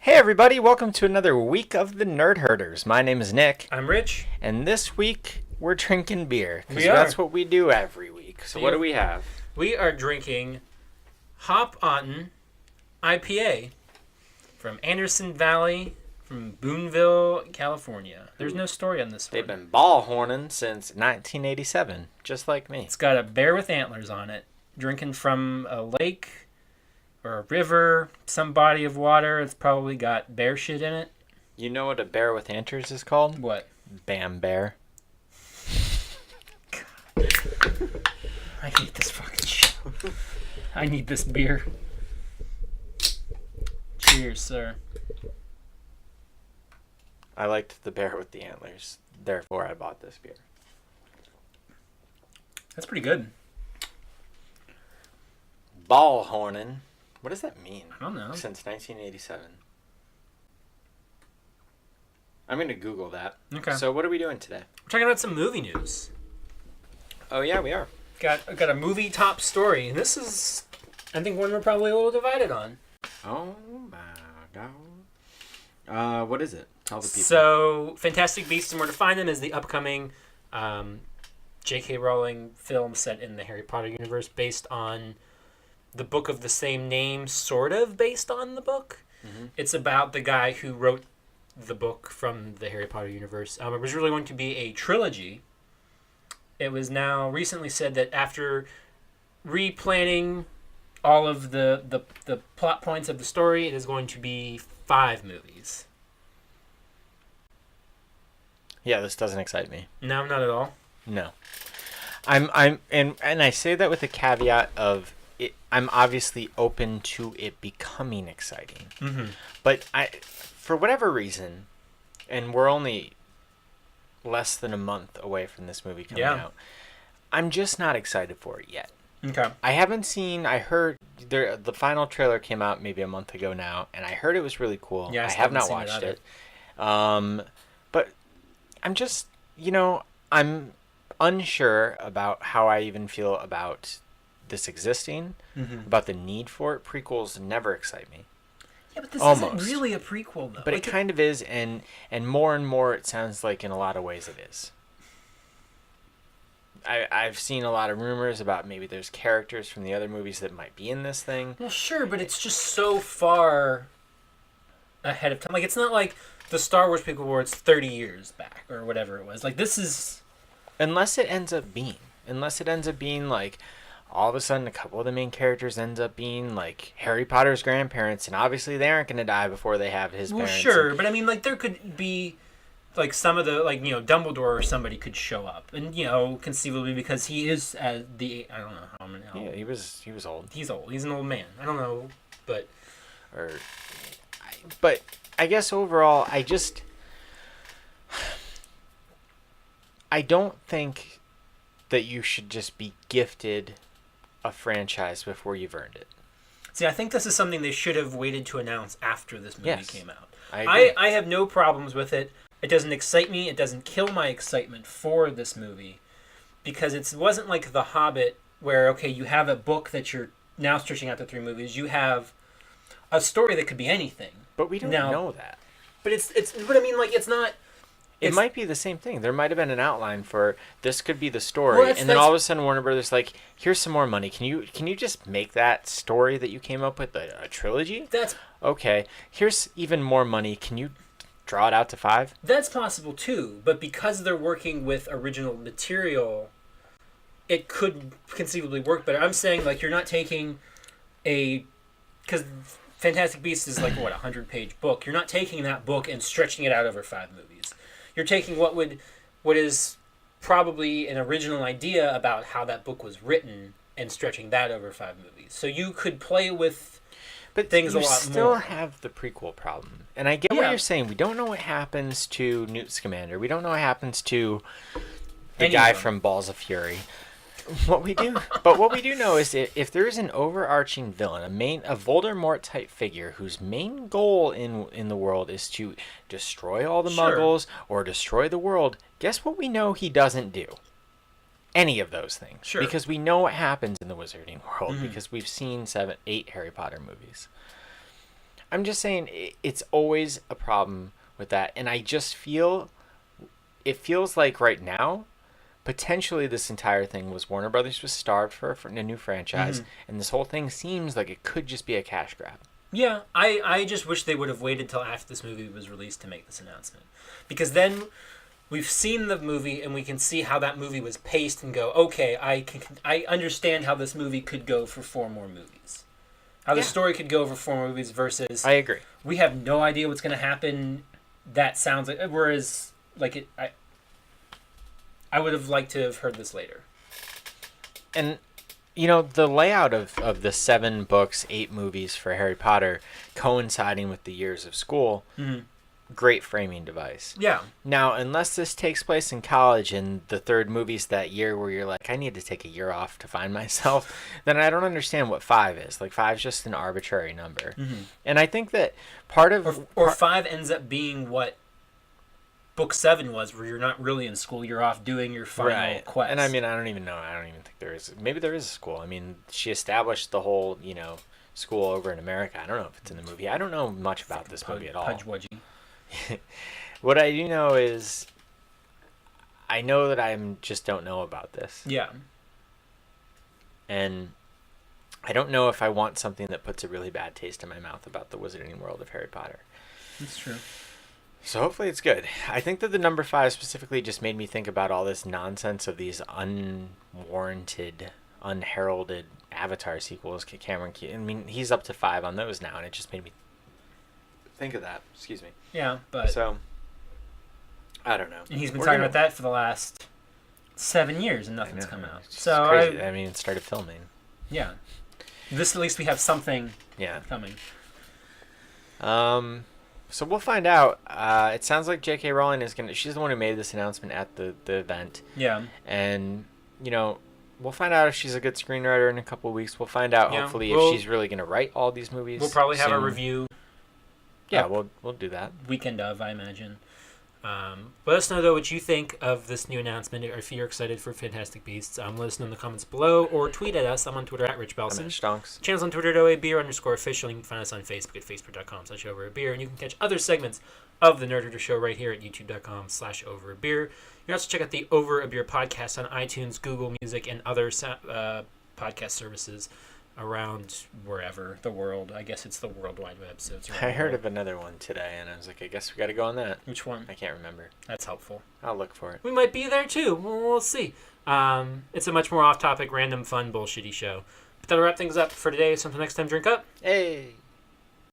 Hey everybody, welcome to another week of the Nerd Herders. My name is Nick, I'm Rich. and this week we're drinking beer, because We are. that's what we do every week. So what do we have? We are drinking Hop Otten IPA from Anderson Valley, from Boonville, California. There's no story on this one. They've been ball horning since 1987, just like me. It's got a bear with antlers on it, drinking from a lake or a river, some body of water. It's probably got bear shit in it. You know what a bear with antlers is called? What? Bam Bear. I hate this fucking show. I need this beer. Cheers, sir. I liked the bear with the antlers, therefore I bought this beer. That's pretty good. Ball horning. What does that mean? I don't know. Since 1987. I'm going to Google that. Okay. So what are we doing today? We're talking about some movie news. Oh yeah, we are. Got a movie top story, and this is, I think, one we're probably a little divided on. Oh my god. What is it? Tell the people. So, Fantastic Beasts and Where to Find Them is the upcoming J.K. Rowling film set in the Harry Potter universe, based on the book of the same name, sort of based on the book. Mm-hmm. It's about the guy who wrote the book from the Harry Potter universe. It was really going to be a trilogy. It was now recently said that after replanning all of the plot points of the story, it is going to be 5 movies. Yeah, this doesn't excite me. No, not at all. No. And I say that with a caveat of I'm obviously open to it becoming exciting. Mm-hmm. But for whatever reason, and we're only less than a month away from this movie coming out, I'm just not excited for it yet. Okay. I heard the final trailer came out maybe a month ago now, and I heard it was really cool. Yeah, I have not watched it. But I'm just, I'm unsure about how I even feel about this existing, about the need for it. Prequels never excite me. Yeah, but this isn't really a prequel, though. But it kind of is, and more it sounds like in a lot of ways it is. I've seen a lot of rumors about maybe there's characters from the other movies that might be in this thing. Well, sure, but it's just so far ahead of time. Like, it's not like the Star Wars prequel where it's 30 years back or whatever it was. Like, this is... Unless it ends up being like, all of a sudden a couple of the main characters ends up being like Harry Potter's grandparents, and obviously they aren't going to die before they have his parents. Well, sure, but I mean, like, there could be... Like, some of the, like, Dumbledore or somebody could show up. And, conceivably, because he is at the... I don't know how many... Yeah, he was old. He's old. He's an old man. I don't know, but... But I guess overall, I don't think that you should just be gifted a franchise before you've earned it. See, I think this is something they should have waited to announce after this movie came out. I have no problems with it. It doesn't excite me. It doesn't kill my excitement for this movie. Because it wasn't like The Hobbit, where, okay, you have a book that you're now stretching out to 3 movies. You have a story that could be anything. But we don't know that. But but I mean, like, it's not... It might be the same thing. There might have been an outline for this could be the story, and then all of a sudden Warner Brothers like, here's some more money. Can you just make that story that you came up with a trilogy? That's okay. Here's even more money. Can you draw it out to 5? That's possible too, but because they're working with original material, it could conceivably work better. I'm saying, like, you're not taking because Fantastic Beasts is like what, 100-page book. You're not taking that book and stretching it out over 5 movies. You're taking what is probably an original idea about how that book was written and stretching that over 5 movies. So you could play with things a lot more. But you still have the prequel problem. And I get what you're saying. We don't know what happens to Newt Scamander. We don't know what happens to the guy from Balls of Fury. What we do know is if there is an overarching villain, a Voldemort type figure whose main goal in the world is to destroy all the Muggles or destroy the world, guess what we know he doesn't do? Any of those things. Sure. Because we know what happens in the Wizarding world, because we've seen 8 Harry Potter movies. I'm just saying it's always a problem with that. And I just feel, it feels like right now, potentially this entire thing was Warner Brothers was starved for a new franchise. And this whole thing seems like it could just be a cash grab. Yeah, I just wish they would have waited till after this movie was released to make this announcement. Because then we've seen the movie and we can see how that movie was paced and go, okay, I understand how this movie could go for 4 more movies. How the story could go for 4 movies versus... I agree. We have no idea what's going to happen. That sounds like... Whereas, like, I would have liked to have heard this later. And, you know, the layout of the 7 books, 8 movies for Harry Potter coinciding with the years of school... Great framing device. Yeah. Now, unless this takes place in college and the 3rd movie's that year where you're like, I need to take a year off to find myself, then I don't understand what 5 is. Like, 5's just an arbitrary number. And I think that part of... Or 5 ends up being what book 7 was, where you're not really in school, you're off doing your final quest. And I mean, I don't even know. I don't even think there is... Maybe there is a school. I mean, she established the whole, you know, school over in America. I don't know if it's in the movie. I don't know much about this movie at all. Pudgewudgie. What I do know is I know that I just don't know about this. Yeah. And I don't know if I want something that puts a really bad taste in my mouth about the Wizarding World of Harry Potter. That's true. So hopefully it's good. I think that the number 5 specifically just made me think about all this nonsense of these unwarranted, unheralded Avatar sequels. I mean, he's up to 5 on those now, and it just made me think of that. Excuse me. Yeah, but... So, I don't know. And he's been talking about that for the last 7 years, and nothing's come out. It's so crazy. I mean, it started filming. Yeah. This, at least we have something coming. So we'll find out. It sounds like J.K. Rowling she's the one who made this announcement at the event. Yeah. And, you know, we'll find out if she's a good screenwriter in a couple of weeks. We'll find out, hopefully, if she's really going to write all these movies. We'll probably have soon. a review. Yeah, we'll do that. Weekend of, I imagine. Let us know, though, what you think of this new announcement, or if you're excited for Fantastic Beasts. Let us know in the comments below, or tweet at us. I'm on Twitter at Rich Belson. I'm at Stonks. Channel's on Twitter at OABeer_official. You can find us on Facebook at facebook.com/overabeer. And you can catch other segments of the Nerd Reader Show right here at youtube.com/overabeer. You can also check out the Over a Beer podcast on iTunes, Google Music, and other podcast services around wherever the world. I guess it's the World Wide Web. So it's I heard of another one today, and I was like, I guess we got to go on that. Which one? I can't remember. That's helpful. I'll look for it. We might be there too. We'll see. It's a much more off-topic, random, fun, bullshitty show. But that'll wrap things up for today. So until next time, drink up. Hey.